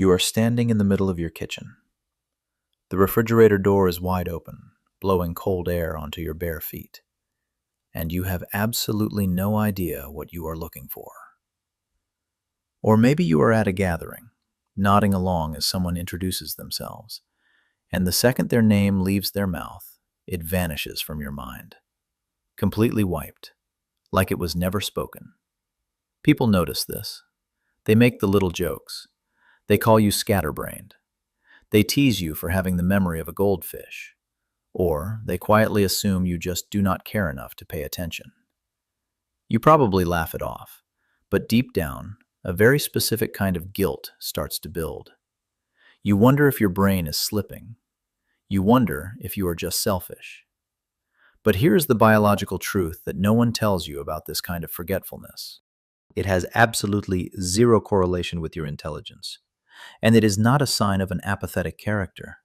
You are standing in the middle of your kitchen. The refrigerator door is wide open, blowing cold air onto your bare feet, and you have absolutely no idea what you are looking for. Or maybe you are at a gathering, nodding along as someone introduces themselves, and the second their name leaves their mouth, it vanishes from your mind, completely wiped, like it was never spoken. People notice this. They make the little jokes. They call you scatterbrained. They tease you for having the memory of a goldfish. Or they quietly assume you just do not care enough to pay attention. You probably laugh it off, but deep down, a very specific kind of guilt starts to build. You wonder if your brain is slipping. You wonder if you are just selfish. But here's the biological truth that no one tells you about this kind of forgetfulness. It has absolutely zero correlation with your intelligence. And it is not a sign of an apathetic character.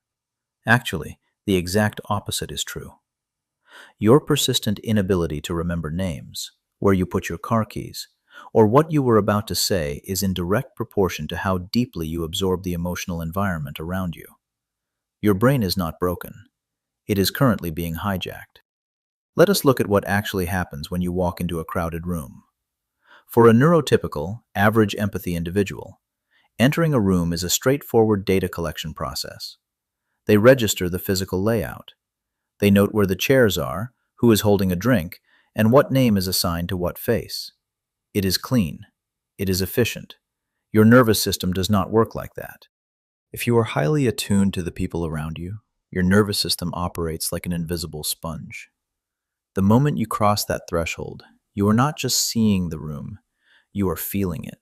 Actually, the exact opposite is true. Your persistent inability to remember names, where you put your car keys, or what you were about to say is in direct proportion to how deeply you absorb the emotional environment around you. Your brain is not broken. It is currently being hijacked. Let us look at what actually happens when you walk into a crowded room. For a neurotypical, average empathy individual, entering a room is a straightforward data collection process. They register the physical layout. They note where the chairs are, who is holding a drink, and what name is assigned to what face. It is clean. It is efficient. Your nervous system does not work like that. If you are highly attuned to the people around you, your nervous system operates like an invisible sponge. The moment you cross that threshold, you are not just seeing the room, you are feeling it.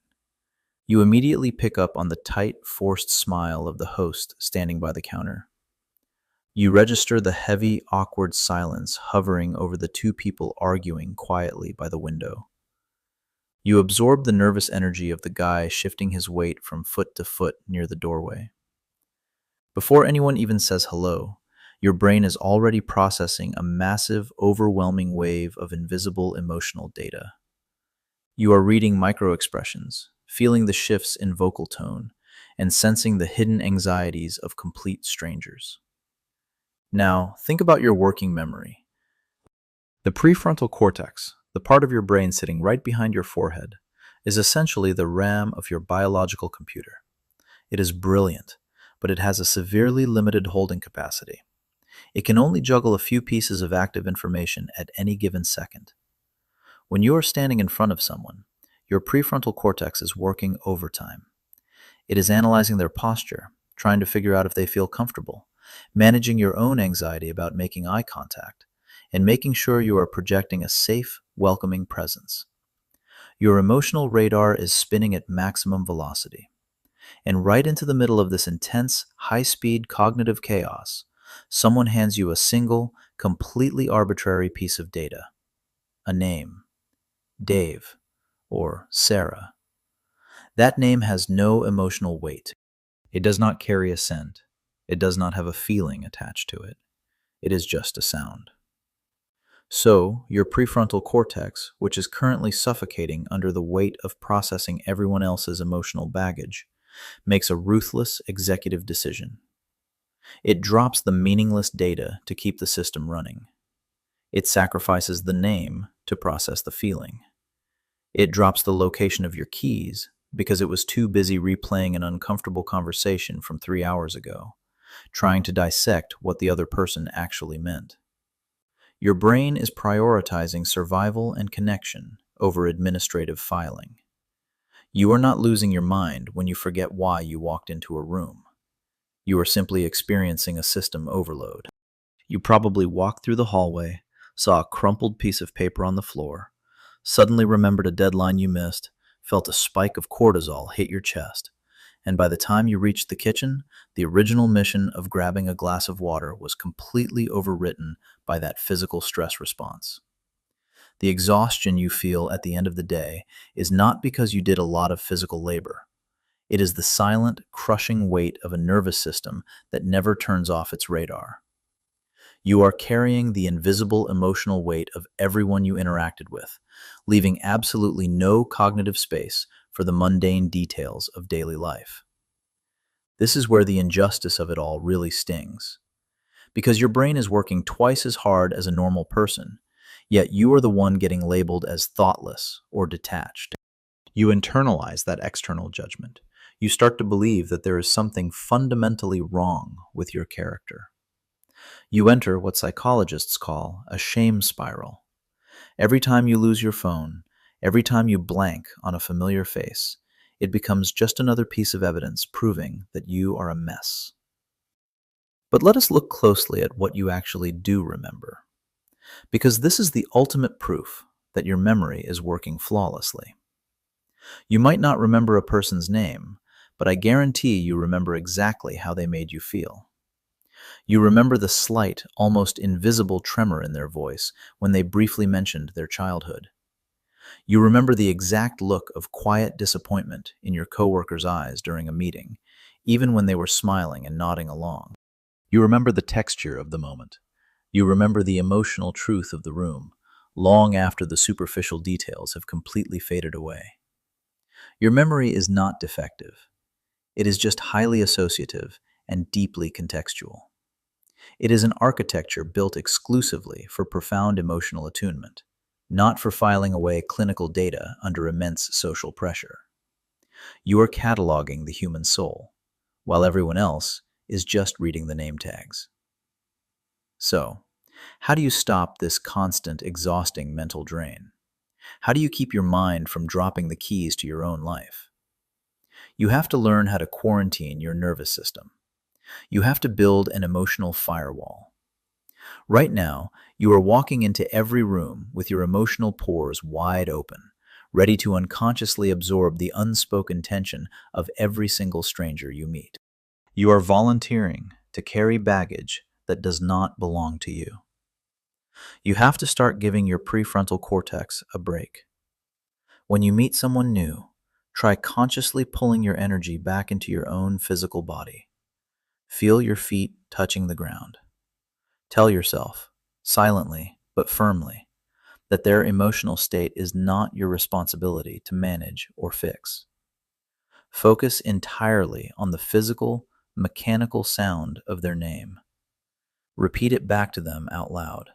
You immediately pick up on the tight, forced smile of the host standing by the counter. You register the heavy, awkward silence hovering over the two people arguing quietly by the window. You absorb the nervous energy of the guy shifting his weight from foot to foot near the doorway. Before anyone even says hello, your brain is already processing a massive, overwhelming wave of invisible emotional data. You are reading microexpressions, feeling the shifts in vocal tone, and sensing the hidden anxieties of complete strangers. Now, think about your working memory. The prefrontal cortex, the part of your brain sitting right behind your forehead, is essentially the RAM of your biological computer. It is brilliant, but it has a severely limited holding capacity. It can only juggle a few pieces of active information at any given second. When you are standing in front of someone, your prefrontal cortex is working overtime. It is analyzing their posture, trying to figure out if they feel comfortable, managing your own anxiety about making eye contact, and making sure you are projecting a safe, welcoming presence. Your emotional radar is spinning at maximum velocity. And right into the middle of this intense, high-speed cognitive chaos, someone hands you a single, completely arbitrary piece of data. A name. Dave. Or Sarah. That name has no emotional weight. It does not carry a scent. It does not have a feeling attached to it. It is just a sound. So, your prefrontal cortex, which is currently suffocating under the weight of processing everyone else's emotional baggage, makes a ruthless executive decision. It drops the meaningless data to keep the system running. It sacrifices the name to process the feeling. It drops the location of your keys because it was too busy replaying an uncomfortable conversation from 3 hours ago, trying to dissect what the other person actually meant. Your brain is prioritizing survival and connection over administrative filing. You are not losing your mind when you forget why you walked into a room. You are simply experiencing a system overload. You probably walked through the hallway, saw a crumpled piece of paper on the floor, suddenly remembered a deadline you missed, felt a spike of cortisol hit your chest, and by the time you reached the kitchen, the original mission of grabbing a glass of water was completely overwritten by that physical stress response. The exhaustion you feel at the end of the day is not because you did a lot of physical labor. It is the silent, crushing weight of a nervous system that never turns off its radar. You are carrying the invisible emotional weight of everyone you interacted with, leaving absolutely no cognitive space for the mundane details of daily life. This is where the injustice of it all really stings. Because your brain is working twice as hard as a normal person, yet you are the one getting labeled as thoughtless or detached. You internalize that external judgment. You start to believe that there is something fundamentally wrong with your character. You enter what psychologists call a shame spiral. Every time you lose your phone, every time you blank on a familiar face, it becomes just another piece of evidence proving that you are a mess. But let us look closely at what you actually do remember, because this is the ultimate proof that your memory is working flawlessly. You might not remember a person's name, but I guarantee you remember exactly how they made you feel. You remember the slight, almost invisible tremor in their voice when they briefly mentioned their childhood. You remember the exact look of quiet disappointment in your coworker's eyes during a meeting, even when they were smiling and nodding along. You remember the texture of the moment. You remember the emotional truth of the room, long after the superficial details have completely faded away. Your memory is not defective. It is just highly associative and deeply contextual. It is an architecture built exclusively for profound emotional attunement, not for filing away clinical data under immense social pressure. You are cataloging the human soul, while everyone else is just reading the name tags. So, how do you stop this constant, exhausting mental drain? How do you keep your mind from dropping the keys to your own life? You have to learn how to quarantine your nervous system. You have to build an emotional firewall. Right now, you are walking into every room with your emotional pores wide open, ready to unconsciously absorb the unspoken tension of every single stranger you meet. You are volunteering to carry baggage that does not belong to you. You have to start giving your prefrontal cortex a break. When you meet someone new, try consciously pulling your energy back into your own physical body. Feel your feet touching the ground. Tell yourself, silently but firmly, that their emotional state is not your responsibility to manage or fix. Focus entirely on the physical, mechanical sound of their name. Repeat it back to them out loud.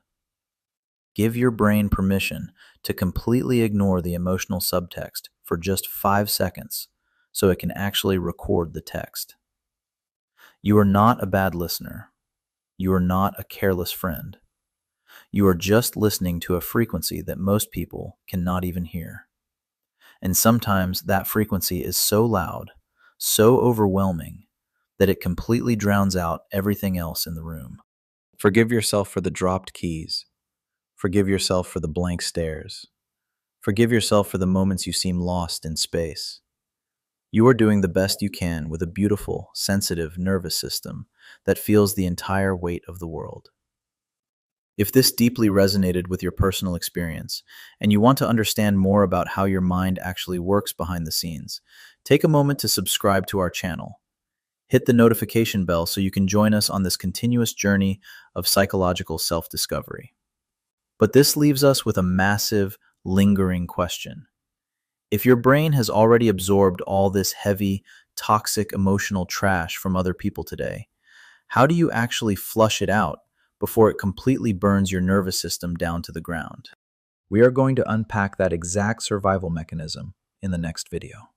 Give your brain permission to completely ignore the emotional subtext for just 5 seconds so it can actually record the text. You are not a bad listener. You are not a careless friend. You are just listening to a frequency that most people cannot even hear. And sometimes that frequency is so loud, so overwhelming, that it completely drowns out everything else in the room. Forgive yourself for the dropped keys. Forgive yourself for the blank stares. Forgive yourself for the moments you seem lost in space. You are doing the best you can with a beautiful, sensitive nervous system that feels the entire weight of the world. If this deeply resonated with your personal experience, and you want to understand more about how your mind actually works behind the scenes, take a moment to subscribe to our channel. Hit the notification bell so you can join us on this continuous journey of psychological self-discovery. But this leaves us with a massive, lingering question. If your brain has already absorbed all this heavy, toxic emotional trash from other people today, how do you actually flush it out before it completely burns your nervous system down to the ground? We are going to unpack that exact survival mechanism in the next video.